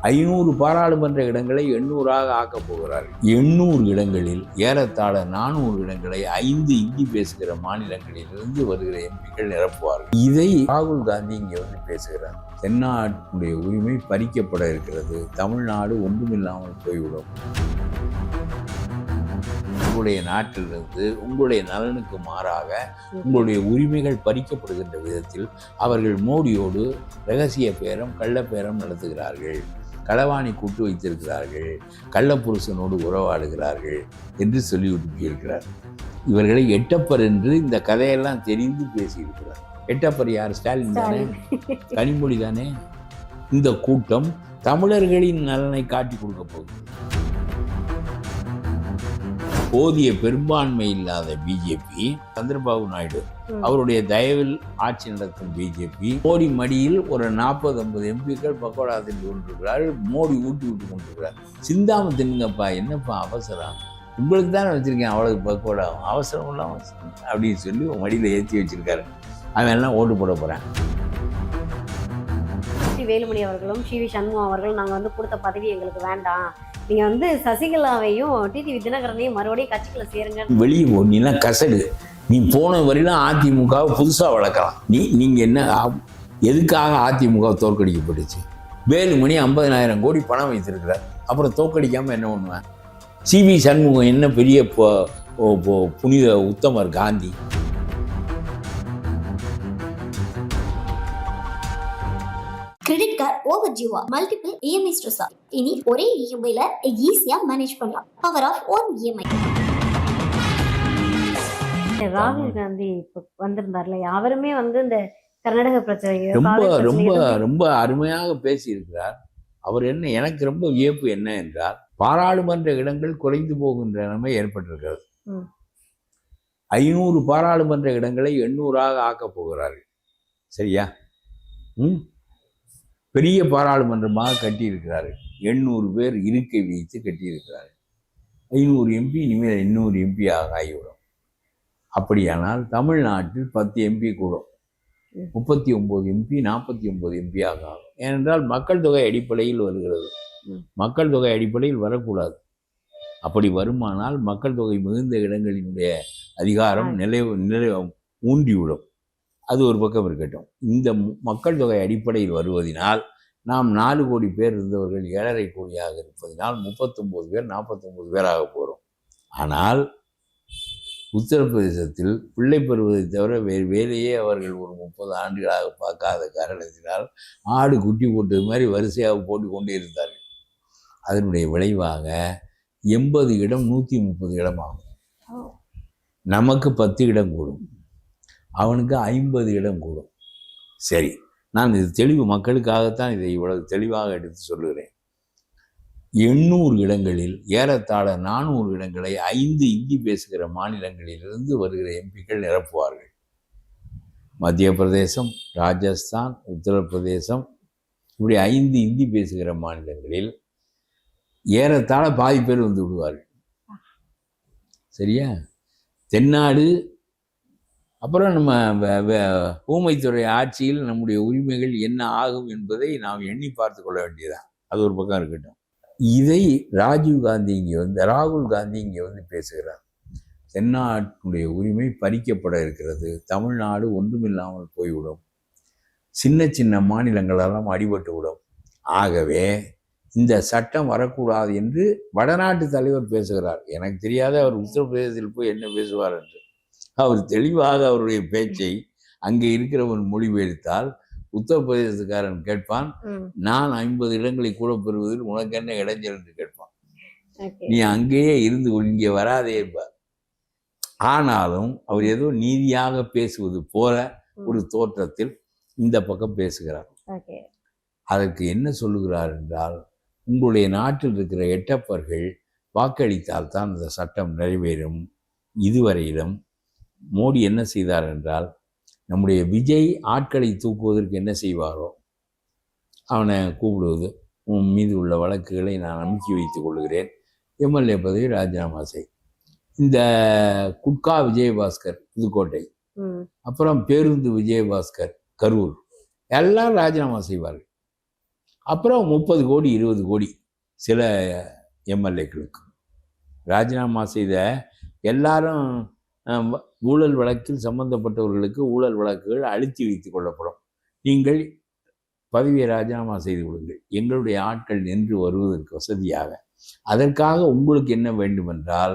500 பாராளுமன்ற இடங்களை 800ஆக ஆக்கப் போகிறார்கள். 800 இடங்களில் ஏறத்தாழ 400 இடங்களை 5 இந்தி பேசுகிற மாநிலங்களிலிருந்து வருகிற எம்பிக்கள் நிரப்புவார்கள். இதை ராகுல் காந்தி இங்கே வந்து பேசுகிறார். தென்னாட்டுடைய உரிமை பறிக்கப்பட இருக்கிறது, தமிழ்நாடு ஒன்றுமில்லாமல் போய்விடும். உங்களுடைய நாட்டிலிருந்து உங்களுடைய நலனுக்கு மாறாக உங்களுடைய உரிமைகள் பறிக்கப்படுகின்ற விதத்தில் அவர்கள் மோடியோடு ரகசிய பேரம் கள்ளப்பேரம் நடத்துகிறார்கள், களவாணி கூட்டு வைத்திருக்கிறார்கள், கள்ளப்புருஷனோடு உறவாடுகிறார்கள் என்று சொல்லிவிட்டு இருக்கிறார். இவர்களை எட்டப்பர் என்று இந்த கதையெல்லாம் தெரிந்து பேசியிருக்கிறார். எட்டப்பர் யார்? ஸ்டாலின் தானே, கனிமொழி தானே. இந்த கூட்டம் தமிழர்களின் நலனை காட்டி கொடுக்க போகுது. போதிய பெரும்பான்மை இல்லாத பிஜேபி, சந்திரபாபு நாயுடு அவருடைய தயவில் ஆட்சி நடத்தும் பிஜேபி, மோடி மடியில் ஒரு 40-50 எம்பிக்கள் பக்கோடா தின்று கொண்டிருக்கிறார்கள். மோடி ஊட்டி விட்டு கொண்டிருக்கிறார். சிந்தாம தின்னுங்கப்பா, என்னப்பா அவசரம், உங்களுக்கு தானே வச்சிருக்கேன் அவ்வளவு பக்கோடா, அவசரம் இல்லாமல் அப்படின்னு சொல்லி மடியில் ஏற்றி வச்சிருக்காரு. அவன் எல்லாம் ஓட்டு போட போகிறேன். வேலுமணி அவர்களும் சி.வி. சண்முகம் அவர்களும் நாங்கள் வந்து கொடுத்த பதவி எங்களுக்கு வேண்டாம், நீங்கள் வந்து சசிகலாவையும் டிடிவி தினகரனையும் மறுபடியும் கட்சிக்குள்ள சேருங்க, வெளியே போ, நீலாம் கசடு, நீ போன வரையிலும் அதிமுகவை புதுசாக வளர்க்கலாம். நீங்கள் என்ன எதுக்காக அதிமுக தோற்கடிக்கப்பட்டுச்சு? வேலுமணி 50,000 கோடி பணம் வைத்திருக்கிறார், அப்புறம் தோற்கடிக்காமல் என்ன பண்ணுவேன்? சி.வி. சண்முகம் என்ன பெரிய புனித உத்தமர் காந்தி? கிரெடிட் கார்டு ஓவர் டியூவா, மல்டிபிள் இஎம்ஐ ஸ்ட்ரெஸ்ஸா? இனி ஒரே இஎம்ஐல ஈஸியா மேனேஜ் பண்ணலாம். Power of one EMI. ராகுல் காந்தி இப்போ வந்திருந்தார்ல, அவருமே வந்து இந்த கர்நாடக பிரச்சனை ரொம்ப ரொம்ப ரொம்ப அருமையாக பேசியிருக்கிறார். அவர் என்ன, எனக்கு ரொம்ப வியப்பு என்ன என்றால், பாராளுமன்ற இடங்கள் குறைந்து போகின்ற நிலைமை ஏற்பட்டிருக்கிறது. 500 பாராளுமன்ற இடங்களை 800ஆக ஆக்கப் போகிறார்கள். சரியா? பெரிய பாராளுமன்றமாக கட்டியிருக்கிறார்கள். 800 பேர் இருக்கை வைத்து கட்டியிருக்கிறார்கள். 500 எம்பி இனிமேல் 800 எம்பி ஆகிவிடும். அப்படியானால் தமிழ்நாட்டில் 10 எம்பி கூடும், 39 எம்பி 49 எம்பி ஆகும். ஏனென்றால் மக்கள் தொகை அடிப்படையில் வருகிறது. மக்கள் தொகை அடிப்படையில் வரக்கூடாது. அப்படி வருமானால் மக்கள் தொகை மிகுந்த இடங்களினுடைய அதிகாரம் நிலை ஊன்றிவிடும். அது ஒரு பக்கம் இருக்கட்டும். இந்த மக்கள் தொகை அடிப்படையில் வருவதனால் நாம் 4 கோடி பேர் இருந்தவர்கள் 7.5 கோடியாக இருப்பதினால் 39 பேர் 49 பேராக போகிறோம். ஆனால் உத்தரப்பிரதேசத்தில் பிள்ளை பெறுவதை தவிர வேறு வேலையே அவர்கள் ஒரு 30 ஆண்டுகளாக பார்க்காத காரணத்தினால் ஆடு குட்டி போட்டது மாதிரி வரிசையாக போட்டு கொண்டே இருந்தார்கள். அதனுடைய விளைவாக 80 இடம் 130 இடம் ஆகும். நமக்கு 10 இடம் கூடும், அவனுக்கு 50 இடம் கூடும். சரி, நான் இது தெளிவு மக்களுக்காகத்தான் இதை இவ்வளவு தெளிவாக எடுத்து சொல்லுகிறேன். 800 இடங்களில் ஏறத்தாழ 400 இடங்களை 5 இந்தி பேசுகிற மாநிலங்களிலிருந்து வருகிற எம்பிக்கள் நிரப்புவார்கள். மத்திய பிரதேசம், ராஜஸ்தான், உத்தரப்பிரதேசம், இப்படி 5 இந்தி பேசுகிற மாநிலங்களில் ஏறத்தாழ பாதி பேர் வந்து விடுவார்கள். சரியா? தென்னாடு, அப்புறம் நம்ம ஊமைத்துறை ஆட்சியில் நம்முடைய உரிமைகள் என்ன ஆகும் என்பதை நாம் எண்ணி பார்த்து கொள்ள வேண்டியதான். அது ஒரு பக்கம் இருக்கட்டும். இதை ராகுல் காந்தி இங்கே வந்து பேசுகிறார். தென்னாட்டுடைய உரிமை பறிக்கப்பட இருக்கிறது, தமிழ்நாடு ஒன்றுமில்லாமல் போய்விடும், சின்ன சின்ன மாநிலங்களெல்லாம் அடிபட்டு விடும். ஆகவே இந்த சட்டம் வரக்கூடாது என்று வடநாட்டு தலைவர் பேசுகிறார். எனக்கு தெரியாத அவர் உத்தரப்பிரதேசத்தில் போய் என்ன பேசுவார் என்று. அவர் தெளிவாக அவருடைய பேச்சை அங்கே இருக்கிறவன் மொழிபெயர்த்தால் உத்தரப்பிரதேசக்காரன் கேட்பான், நான் 50 இடங்களை கூட பெறுவதில் உனக்கு என்ன இடைஞ்சல் என்று கேட்பான். நீ அங்கேயே இருந்து இங்கே வராதே என்பார். ஆனாலும் அவர் ஏதோ நீதியாக பேசுவது போல ஒரு தோற்றத்தில் இந்த பக்கம் பேசுகிறார். அதற்கு என்ன சொல்லுகிறார் என்றால், உங்களுடைய நாட்டில் இருக்கிற எட்டப்பர்கள் வாக்களித்தால் தான் இந்த சட்டம் நிறைவேறும். இதுவரையிலும் மோடி என்ன செய்தார் என்றால், நம்முடைய விஜய் ஆட்களை தூக்குவதற்கு என்ன செய்வாரோ அவனை கூப்பிடுவது, உன் மீது உள்ள வழக்குகளை நான் நம்பிக்கை வைத்துக் கொள்கிறேன், எம்எல்ஏ பதவி ராஜினாமா செய். இந்த குட்கா விஜயபாஸ்கர் புதுக்கோட்டை, அப்புறம் பேருந்து விஜயபாஸ்கர் கரூர், எல்லாம் ராஜினாமா செய்வார்கள். அப்புறம் 30 கோடி 20 கோடி சில எம்எல்ஏக்களுக்கு ராஜினாமா செய்த எல்லாரும் ஊழல் வழக்கில் சம்பந்தப்பட்டவர்களுக்கு ஊழல் வழக்குகள் அழுத்தி வைத்துக் கொள்ளப்படும். நீங்கள் பதவியை ராஜினாமா செய்து கொள்ளுங்கள், எங்களுடைய ஆட்கள் நின்று வருவதற்கு வசதியாக. அதற்காக உங்களுக்கு என்ன வேண்டுமென்றால்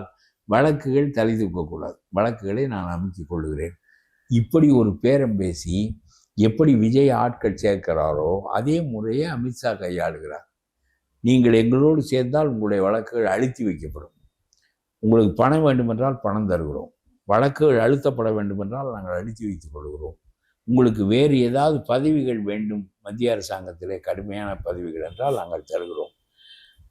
வழக்குகள் தலை தூக்கக்கூடாது, வழக்குகளை நான் அமைத்துக் கொள்கிறேன். இப்படி ஒரு பேரம் பேசி எப்படி விஜய் ஆட்கள் சேர்க்கிறாரோ அதே முறையை அமித்ஷா கையாளுகிறார். நீங்கள் எங்களோடு சேர்ந்தால் உங்களுடைய வழக்குகள் அழுத்தி வைக்கப்படும், உங்களுக்கு பணம் வேண்டுமென்றால் பணம் தருகிறோம், வழக்குகள் அழுத்தப்பட வேண்டுமென்றால் நாங்கள் அழுத்தி வைத்துக் கொள்கிறோம், உங்களுக்கு வேறு ஏதாவது பதவிகள் வேண்டும் மத்திய அரசாங்கத்திலே கடுமையான பதவிகள் என்றால் நாங்கள் தருகிறோம்,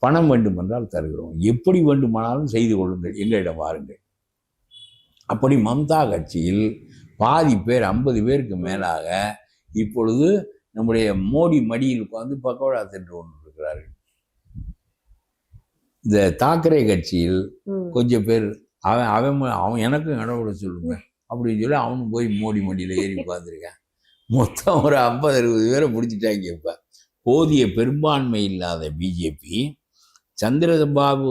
பணம் வேண்டுமென்றால் தருகிறோம், எப்படி வேண்டுமானாலும் செய்து கொள்ளுங்கள், எங்களிடம் வாருங்கள். அப்படி மம்தா கட்சியில் பாதி பேர் 50 பேருக்கு மேலாக இப்பொழுது நம்முடைய மோடி மடியில் உட்கார்ந்து பக்கோடா தின்று கொண்டிருக்கிறார்கள். இந்த தாக்கரே கட்சியில் கொஞ்சம் பேர் அவன் எனக்கும் இடவிட சொல்லுங்க அப்படின்னு சொல்லி அவனும் போய் மோடி மடியில் ஏறி உட்கார்ந்துருக்கேன். மொத்தம் ஒரு 50-60 பேரை பிடிச்சிட்டாங்க. இப்போ போதிய பெரும்பான்மை இல்லாத பிஜேபி சந்திரபாபு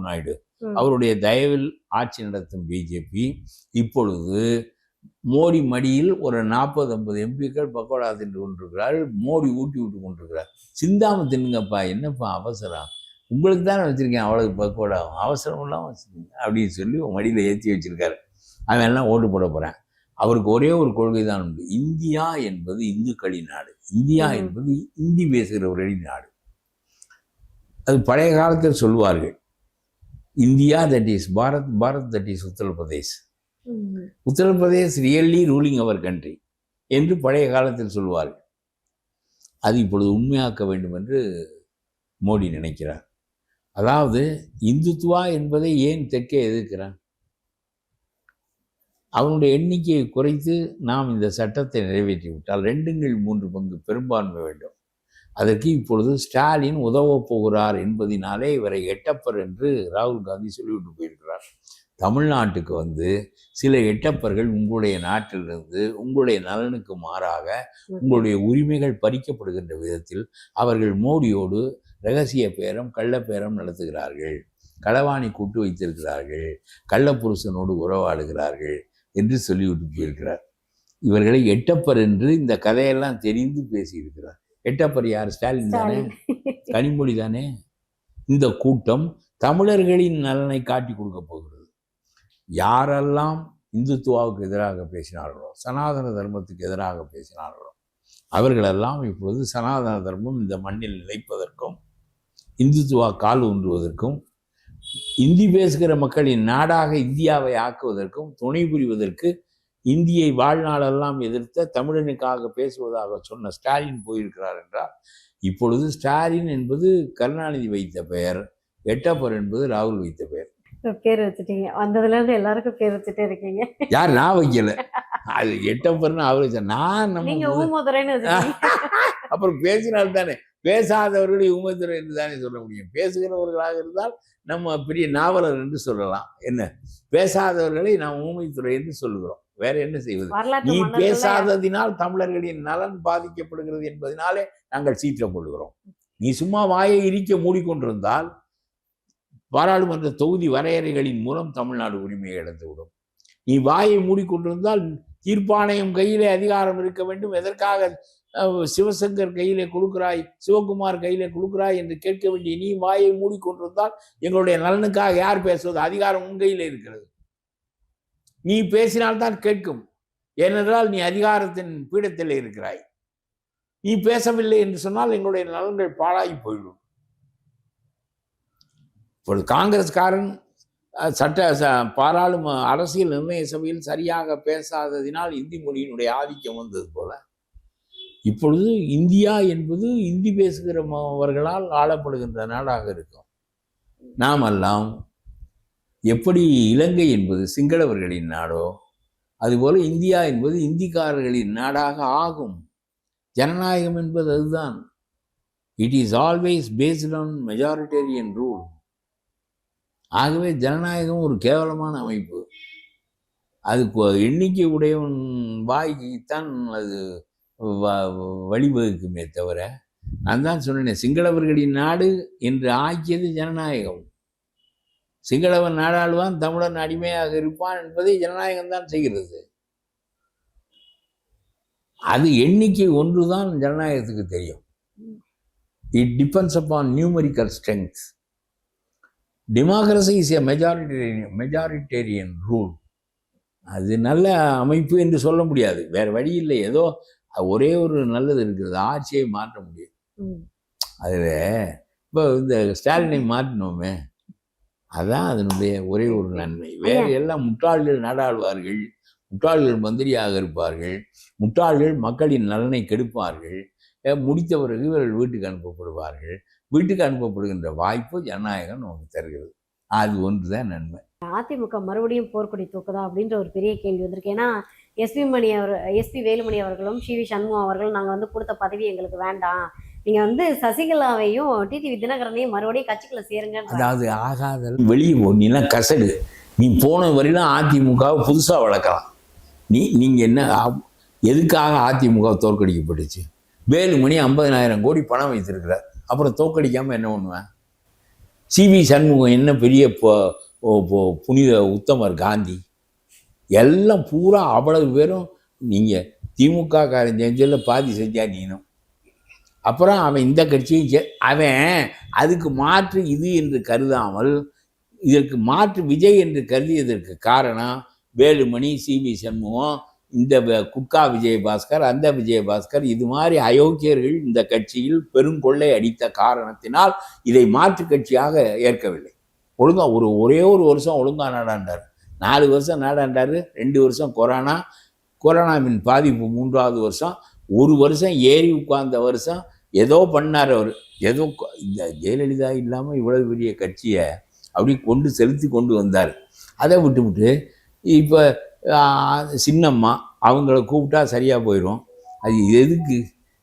நாயுடு அவருடைய தயவில் ஆட்சி நடத்தும் பிஜேபி இப்பொழுது மோடி மடியில் ஒரு 40-50 எம்பிக்கள் பக்கோடா தின்று கொண்டிருக்கிறார்கள், மோடி ஊட்டி விட்டு கொண்டிருக்கிறார். சிந்தாம தின்னுங்கப்பா, என்னப்பா அவசரம், உங்களுக்கு தானே வச்சுருக்கேன் அவ்வளவு பக்கோடா, அவசரம் இல்லாமல் வச்சுருக்கீங்க அப்படின்னு சொல்லி மடியில் ஏற்றி வச்சிருக்காரு. அவன் எல்லாம் ஓட்டு போட போகிறேன். அவருக்கு ஒரே ஒரு கொள்கை தான் உண்டு, இந்தியா என்பது இந்துக்களின் நாடு, இந்தியா என்பது இந்தி பேசுகிறவர்களின் நாடு. அது பழைய காலத்தில் சொல்வார்கள், India that is Bharat, Bharat that is Uttar Pradesh, Uttar Pradesh really ruling our country என்று பழைய காலத்தில் சொல்வார்கள். அது இப்பொழுது உண்மையாக்க வேண்டும் என்று மோடி நினைக்கிறார். அதாவது இந்துத்துவா என்பதை ஏன் தெற்கே எதிர்க்கிறான்? அவனுடைய எண்ணிக்கையை குறைத்து நாம் இந்த சட்டத்தை நிறைவேற்றி விட்டால் 2/3 பங்கு பெரும்பான்மை வேண்டும். அதற்கு இப்பொழுது ஸ்டாலின் உதவப் போகிறார் என்பதினாலே இவரை எட்டப்பர் என்று ராகுல் காந்தி சொல்லிவிட்டு போயிருக்கிறார். தமிழ்நாட்டுக்கு வந்து சில எட்டப்பர்கள் உங்களுடைய நாட்டிலிருந்து உங்களுடைய நலனுக்கு மாறாக உங்களுடைய உரிமைகள் பறிக்கப்படுகின்ற விதத்தில் அவர்கள் மோடியோடு இரகசிய பேரம் கள்ளப்பேரம் நடத்துகிறார்கள், களவாணி கூட்டு வைத்திருக்கிறார்கள், கள்ளப்புருஷனோடு உறவாடுகிறார்கள் என்று சொல்லிவிட்டு போயிருக்கிறார். இவர்களை எட்டப்பர் என்று இந்த கதையெல்லாம் தெரிந்து பேசியிருக்கிறார். எட்டப்பர் யார்? ஸ்டாலின் தானே, கனிமொழி தானே. இந்த கூட்டம் தமிழர்களின் நலனை காட்டி கொடுக்க போகிறது. யாரெல்லாம் இந்துத்துவாவுக்கு எதிராக பேசினார்களோ, சனாதன தர்மத்துக்கு எதிராக பேசினார்களோ, அவர்களெல்லாம் இப்பொழுது சனாதன தர்மம் இந்த மண்ணில் நிலைப்பதற்கும் இந்துத்துவா கால் ஊன்றுவதற்கும் இந்தி பேசுகிற மக்களின் நாடாக இந்தியாவை ஆக்குவதற்கும் துணை புரிவதற்கு இந்தியை வாழ்நாளெல்லாம் எதிர்த்த தமிழனுக்காக பேசுவதாக சொன்ன ஸ்டாலின் போயிருக்கிறார் என்றால், இப்பொழுது ஸ்டாலின் என்பது கருணாநிதி வைத்த பெயர், எட்டப்பர் என்பது ராகுல் வைத்த பெயர். பேர் வச்சுட்டீங்க, வந்ததுல இருந்து எல்லாருக்கும் பேர் வச்சுட்டே இருக்கீங்க. யார்? நான் வைக்கல, அது எட்டப்பர்னு அவரு. நான் நீங்க ஊமதுரைன்னு அப்புறம் பேசினால்தானே, பேசாதவர்களை ஊமதுரை என்று தானே சொல்ல முடியும். பேசுகிறவர்களாக இருந்தால் நம்ம பெரிய நாவலர் என்று சொல்லலாம். என்ன, பேசாதவர்களை நாம் ஊமைத்துறை என்று சொல்லுகிறோம். வேற என்ன செய்வது? நீ பேசாததினால் தமிழர்களின் நலன் பாதிக்கப்படுகிறது என்பதனாலே நாங்கள் சீற்றம் கொள்கிறோம். நீ சும்மா வாயை இரிக்க மூடிக்கொண்டிருந்தால் பாராளுமன்ற தொகுதி வரையறைகளின் மூலம் தமிழ்நாடு உரிமையை இழந்துவிடும். நீ வாயை மூடிக்கொண்டிருந்தால் தீர்ப்பாணையம் கையிலே அதிகாரம் இருக்க வேண்டும், எதற்காக சிவசங்கர் கையிலே கொடுக்கிறாய், சிவகுமார் கையிலே கொடுக்கிறாய் என்று கேட்க வேண்டிய நீ வாயை மூடிக்கொண்டிருந்தால் எங்களுடைய நலனுக்காக யார் பேசுவது? அதிகாரம் உன் கையிலே இருக்கிறது. நீ பேசினால்தான் கேட்கும், ஏனென்றால் நீ அதிகாரத்தின் பீடத்தில் இருக்கிறாய். நீ பேசவில்லை என்று சொன்னால் எங்களுடைய நலன்கள் பாழாகி போயிடும். இப்பொழுது காங்கிரஸ்காரன் அரசியல் நிர்ணய சபையில் சரியாக பேசாததினால் இந்தி மொழியினுடைய ஆதிக்கம் வந்தது போல, இப்பொழுது இந்தியா என்பது இந்தி பேசுகிறவர்களால் ஆளப்படுகின்ற நாடாக இருக்கும். நாமெல்லாம் எப்படி இலங்கை என்பது சிங்களவர்களின் நாடோ, அதுபோல இந்தியா என்பது இந்திக்காரர்களின் நாடாக ஆகும். ஜனநாயகம் என்பது அதுதான். It is always based on majoritarian rule. ஆகவே ஜனநாயகம் ஒரு கேவலமான அமைப்பு. அது எண்ணிக்கை உடையவன் வாய்க்குத்தான் அது வழிவகுக்குமே தவிர, நான் தான் சொன்னேன், சிங்களவர்களின் நாடு என்று ஆக்கியது ஜனநாயகம். சிங்களவன் நாடாளுவான், தமிழன் அடிமையாக இருப்பான் என்பதை ஜனநாயகம் தான் செய்கிறது. அது எண்ணிக்கை ஒன்று தான் ஜனநாயகத்துக்கு தெரியும். It depends upon numerical strength. Democracy is a majoritarian rule. அது நல்ல அமைப்பு என்று சொல்ல முடியாது, வேற வழி இல்லை. ஏதோ ஒரே ஒரு நல்லது இருக்கிறது, ஆட்சியை மாற்ற முடியும். அதில் இப்போ இந்த ஸ்டாலினை மாற்றினோமே, அதான் அதனுடைய ஒரே ஒரு நன்மை. வேறு எல்லாம் முட்டாள்கள் நாடாளுவார்கள், முட்டாள்கள் மந்திரியாக இருப்பார்கள், முட்டாள்கள் மக்களின் நலனை கெடுப்பார்கள், முடித்த பிறகு இவர்கள் வீட்டுக்கு அனுப்பப்படுவார்கள். வீட்டுக்கு அனுப்பப்படுகின்ற வாய்ப்பு ஜனநாயகம் நமக்கு தருகிறது. அது ஒன்று தான் நன்மை. அதிமுக மறுபடியும் போர்க்கொடி தூக்குதா அப்படின்ற ஒரு பெரிய கேள்வி வந்திருக்கு. ஏன்னா எஸ்பி வேலுமணி அவர்களும் சி வி சண்முகம் அவர்களும் நாங்கள் வந்து கொடுத்த பதவி எங்களுக்கு வேண்டாம், நீங்கள் வந்து சசிகலாவையும் டிடிவி தினகரனையும் மறுபடியும் கட்சிக்குள்ள சேருங்க. அதாவது ஆகாத வெளியே போனா கசடு. நீ போன வரையிலும் அதிமுகவை புதுசாக வளர்க்கலாம். நீங்கள் என்ன எதுக்காக அதிமுக தோற்கடிக்கப்பட்டுச்சு? வேலுமணி 50,000 கோடி பணம் வைத்திருக்கிறார், அப்புறம் தோற்கடிக்காமல் என்ன பண்ணுவேன்? சி வி சண்முகம் என்ன பெரிய புனித உத்தமர் காந்தி? எல்லாம் பூரா அவ்வளவு பேரும் நீங்கள் திமுக காரன் செஞ்சதில் பாதி செஞ்சா நீனும். அப்புறம் அவன் இந்த கட்சியும் அவன் அதுக்கு மாற்று இது என்று கருதாமல் இதற்கு மாற்று விஜய் என்று கருதியதற்கு காரணம் வேலுமணி, சி வி சண்முகம், இந்த குட்கா விஜயபாஸ்கர், அந்த விஜயபாஸ்கர், இது மாதிரி அயோக்கியர்கள் இந்த கட்சியில் பெருங்கொள்ளை அடித்த காரணத்தினால் இதை மாற்று கட்சியாக ஏற்கவில்லை. ஒழுங்காக ஒரே ஒரு வருஷம் ஒழுங்காக நாடாண்டார், 4 வருஷம் நாடாண்டார், 2 வருஷம் கொரோனாவின் பாதிப்பு 3வது வருஷம், 1 வருஷம் ஏறி உட்கார்ந்த வருஷம் ஏதோ பண்ணார் அவர். ஏதோ இந்த ஜெயலலிதா இல்லாமல் இவ்வளவு பெரிய கட்சியை அப்படி செலுத்தி கொண்டு வந்தார். அதை விட்டுவிட்டு இப்போ சின்னம்மா அவங்கள கூப்பிட்டா சரியாக போயிடும். அது எதுக்கு?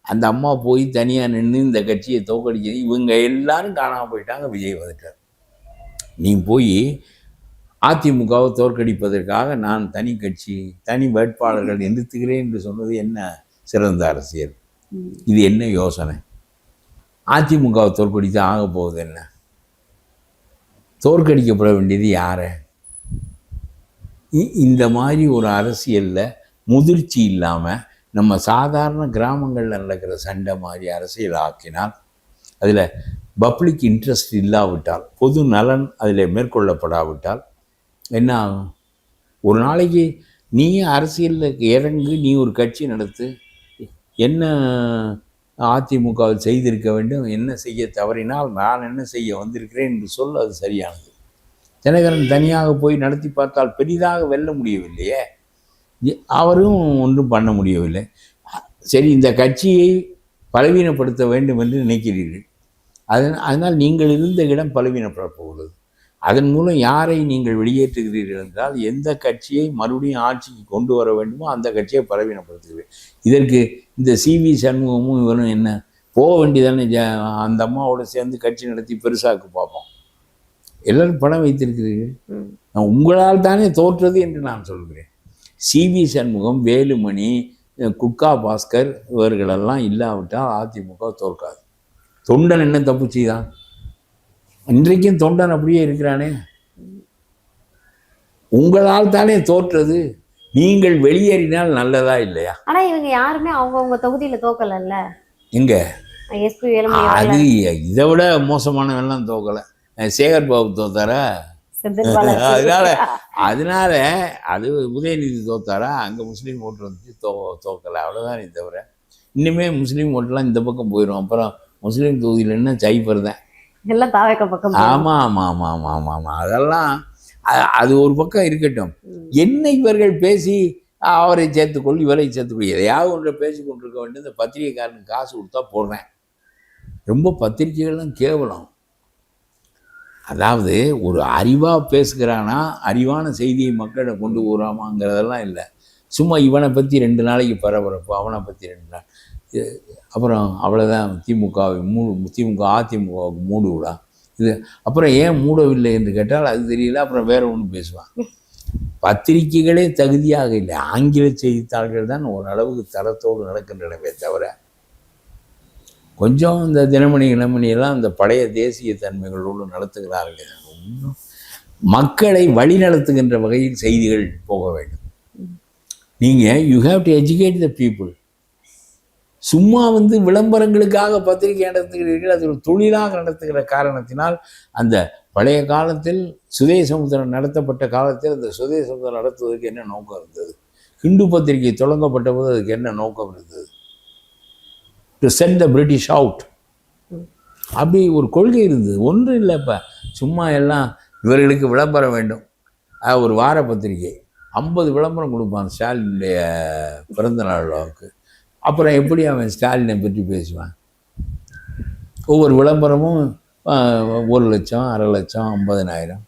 அந்த அம்மா போய் தனியாக நின்று இந்த கட்சியை தோற்கடிக்கிறது. இவங்க எல்லாரும் காணாமல் போயிட்டாங்க. விஜய் வந்துட்டார். நீ போய் அதிமுகவை தோற்கடிப்பதற்காக நான் தனி கட்சி, தனி வேட்பாளர்கள் நிறுத்துகிறேன் என்று சொன்னது என்ன சிறந்த அரசியல்? இது என்ன யோசனை? அதிமுகவை தோற்கடித்து ஆக போகுது என்ன? தோற்கடிக்கப்பட வேண்டியது யாரை? இந்த மாதிரி ஒரு அரசியலில் முதிர்ச்சி இல்லாமல் நம்ம சாதாரண கிராமங்களில் நடக்கிற சண்டை மாதிரி அரசியல் ஆக்கினால், அதில் பப்ளிக் இன்ட்ரெஸ்ட் இல்லாவிட்டால், பொது நலன் அதில் மேற்கொள்ளப்படாவிட்டால் என்ன ஆகும்? ஒரு நாளைக்கு நீ அரசியலில் இறங்கு, நீ ஒரு கட்சி நடத்து, என்ன அதிமுகவில் செய்திருக்க வேண்டும், என்ன செய்ய தவறினால் நான் என்ன செய்ய வந்திருக்கிறேன் என்று சொல்ல அது சரியானது. தினகரன் தனியாக போய் நடத்தி பார்த்தால் பெரிதாக வெல்ல முடியவில்லையே, அவரும் ஒன்றும் பண்ண முடியவில்லை. சரி, இந்த கட்சியை பலவீனப்படுத்த வேண்டும் என்று நினைக்கிறீர்கள். அதனால் நீங்கள் இருந்த இடம் பலவீனப்பட போகிறது. அதன் மூலம் யாரை நீங்கள் வெளியேற்றுகிறீர்கள் என்றால், எந்த கட்சியை மறுபடியும் ஆட்சிக்கு கொண்டு வர வேண்டுமோ அந்த கட்சியை பலவீனப்படுத்துகிறீர்கள். இதற்கு இந்த சி வி சண்முகமும் இவரும் என்ன போக வேண்டியதானே? அந்த அம்மாவோடு சேர்ந்து கட்சி நடத்தி பெருசாக்கு பார்ப்போம். எல்லாரும் பணம் வைத்திருக்கிறீர்கள். உங்களால் தானே தோற்றது என்று நான் சொல்கிறேன். சி வி சண்முகம், வேலுமணி, குட்கா பாஸ்கர் இவர்களெல்லாம் இல்லாவிட்டால் அதிமுக தோற்காது. தொண்டன் என்ன தப்பு செய்தான்? இன்றைக்கும் தொண்டன் அப்படியே இருக்கிறானே. உங்களால் தானே தோற்றது. நீங்கள் வெளியேறினால் நல்லதா இல்லையா? ஆனா இவங்க யாருமே அவங்கவுங்க தொகுதியில தோக்கல. எங்க அது இதை விட மோசமானவெல்லாம் தோக்கல. சேகர் பாபு தோத்தாரா? அதனால அது உதயநிதி தோத்தாரா? அங்கே முஸ்லீம் ஓட்டு வந்து தோக்கலை, அவ்வளோதானே தவிர இன்னுமே முஸ்லீம் ஓட்டுலாம் இந்த பக்கம் போயிடும். அப்புறம் முஸ்லீம் தொகுதியில் என்ன சைப்பர் தான் எல்லாம் தாவேக்க பக்கம். ஆமாம் ஆமாம் ஆமாம் ஆமாம் ஆமாம் ஆமாம் அதெல்லாம் அது ஒரு பக்கம் இருக்கட்டும். என்ன இவர்கள் பேசி அவரை சேர்த்துக்கொள், இவரை சேர்த்துக்கொள், எதையாவது ஒன்றை பேசி கொண்டிருக்க வேண்டிய இந்த பத்திரிகைக்காரனுக்கு காசு கொடுத்தா போடுறேன். ரொம்ப பத்திரிகைகள்லாம் கேவலம். அதாவது ஒரு அறிவாக பேசுகிறானா, அறிவான செய்தியை மக்களிடம் கொண்டு போகிறாமாங்கிறதெல்லாம் இல்லை. சும்மா இவனை பற்றி 2 நாளைக்கு பரபரப்பு, அவனை பற்றி 2 நாள், அப்புறம் அவ்வளோதான். அதிமுகவுக்கு மூடு விடா. இது அப்புறம் ஏன் மூடவில்லை என்று கேட்டால் அது தெரியல. அப்புறம் வேற ஒன்று பேசுவான். பத்திரிகைகளே தகுதியாக இல்லை. ஆங்கில செய்தித்தாள்கள் தான் ஓரளவுக்கு தரத்தோடு நடக்கின்றனவே தவிர, கொஞ்சம் இந்த தினமணி எல்லாம் இந்த பழைய தேசிய தன்மைகளோடு நடத்துகிறார்கள். இன்னும் மக்களை வழி நடத்துகின்ற வகையில் செய்திகள் போக வேண்டும். நீங்கள் you have to educate the people. சும்மா விளம்பரங்களுக்காக பத்திரிகை நடத்துகிறீர்கள். அது ஒரு தொழிலாக நடத்துகிற காரணத்தினால் அந்த பழைய காலத்தில் சுதேசமுத்திரம் நடத்தப்பட்ட காலத்தில் அந்த சுதேசமுத்திரம் நடத்துவதற்கு என்ன நோக்கம் இருந்தது? ஹிந்து பத்திரிகை தொடங்கப்பட்ட போது அதுக்கு என்ன நோக்கம் இருந்தது? To send the British out. அப்படி ஒரு கொள்கை இருந்தது. ஒன்றும் இல்லை. இப்போ சும்மா எல்லாம் இவர்களுக்கு விளம்பரம் வேண்டும். ஒரு வார பத்திரிகை 50 விளம்பரம் கொடுப்பான் ஸ்டாலினுடைய பிறந்தநாள் விழாவுக்கு. அப்புறம் எப்படி அவன் ஸ்டாலினை பற்றி பேசுவான்? ஒவ்வொரு விளம்பரமும் 1 லட்சம், 1/2 லட்சம், 50,000.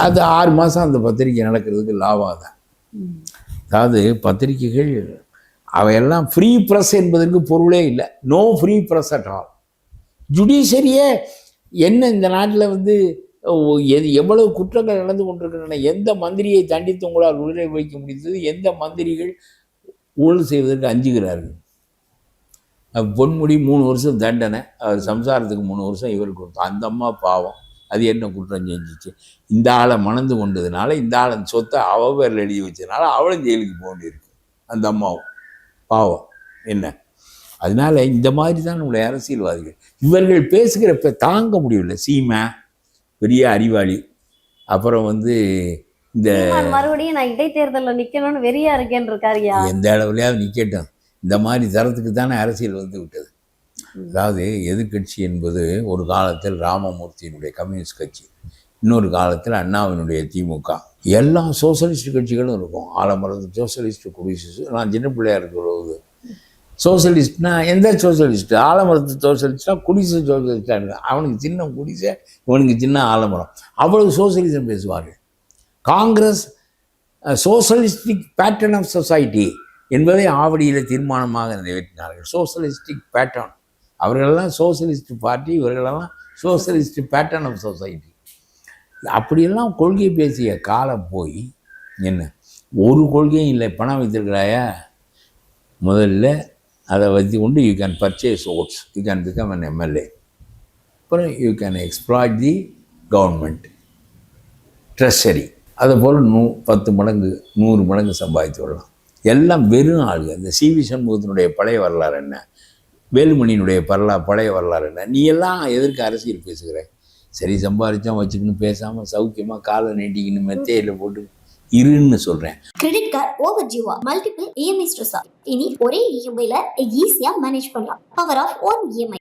அது 6 மாதம் அந்த பத்திரிகை நடக்கிறதுக்கு லாபம் தான். அதாவது பத்திரிகைகள் அவையெல்லாம் ஃப்ரீ ப்ரெஸ் என்பதற்கு பொருளே இல்லை. No free press at all. ஜுடிஷரியே என்ன இந்த நாட்டில் எவ்வளவு குற்றங்கள் நடந்து கொண்டிருக்கின்றன? எந்த மந்திரியை தண்டித்து உங்களால் உயிரை வைக்க முடிந்தது? எந்த மந்திரிகள் ஊழல் செய்வதற்கு அஞ்சுகிறார்கள்? பொன்முடி 3 வருஷம் தண்டனை, அவர் சம்சாரத்துக்கு 3 வருஷம் இவருக்கு கொடுத்தோம். அந்த அம்மா பாவம், அது என்ன குற்றம் செஞ்சிச்சு? இந்த ஆளை மணந்து கொண்டதுனால, இந்த ஆளை சொத்தை அவ பேரில் எழுதி வச்சதுனால அவளும் ஜெயிலுக்கு போக வேண்டியிருக்கு. அந்த அம்மாவும் பாவம். என்ன அதனால இந்த மாதிரி தான் நம்முடைய அரசியல்வாதிகள். இவர்கள் பேசுகிறப்ப தாங்க முடியவில்லை. சீமா பெரிய அறிவாளி. அப்புறம் இந்த மறுபடியும் நான் இடைத்தேர்தலில் நிற்கணும்னு வெறியா இருக்கேன்னு இருக்காருயா. எந்த அளவுலையாவது நிற்கட்டும். இந்த மாதிரி தரத்துக்கு தானே அரசியல் விட்டது. அதாவது எதிர்கட்சி என்பது ஒரு காலத்தில் ராமமூர்த்தியினுடைய கம்யூனிஸ்ட் கட்சி, இன்னொரு காலத்தில் அண்ணாவினுடைய திமுக, எல்லா சோசியலிஸ்ட் கட்சிகளும் இருக்கும். ஆலமரத்து சோசியலிஸ்ட், குடிசு. நான் சின்ன பிள்ளையா இருக்கிறது சோசியலிஸ்ட்னா எந்த சோசியலிஸ்ட்? ஆலமரத்து சோசியலிஸ்டா, குடிசை சோசியலிஸ்டா? அவனுக்கு சின்ன குடிசை, இவனுக்கு சின்ன ஆலமரம். அவ்வளவு சோசியலிசம் பேசுவார்கள். Congress socialistic pattern of society என்பதை ஆவடியில் தீர்மானமாக நிறைவேற்றினார்கள். Socialistic pattern. அவர்களெல்லாம் சோசியலிஸ்ட் பார்ட்டி, இவர்களெல்லாம் சோசியலிஸ்ட் பேட்டர்ன் ஆஃப் சொசைட்டி. அப்படியெல்லாம் கொள்கை பேசிய காலம் போய் என்ன ஒரு கொள்கையும் இல்லை. பணம் வைத்திருக்கிறாயா? முதல்ல அதை வச்சு கொண்டு you can purchase oats, you can become an MLA. அப்புறம் you can exploit the government treasury. அதை போல் 10 மடங்கு 100 மடங்கு சம்பாதித்து விடலாம். எல்லாம் வெறும் ஆளுங்க. இந்த சிவி சண்முகத்தினுடைய பழைய வரலாறு என்ன? வேலுமணியினுடைய பழைய வரலாறு என்ன? நீ எல்லாம் எதற்கு அரசியல் பேசுகிற? சரி, சம்பாதிச்சோம் வச்சுக்கின்னு பேசாமல் சௌக்கியமாக காலை நீட்டிக்கின்னு மெத்தையில் போட்டு இருன்னு சொல்கிறேன். கிரெடிட் கார்டு ஓவர்டியூவா, மல்டிபிள் இஎம்ஐ ஸ்ட்ரெஸ்ஸா? இனி ஒரே இஎம்ஐல ஈஸியா மேனேஜ் பண்ணலாம். Power of 1 EMI.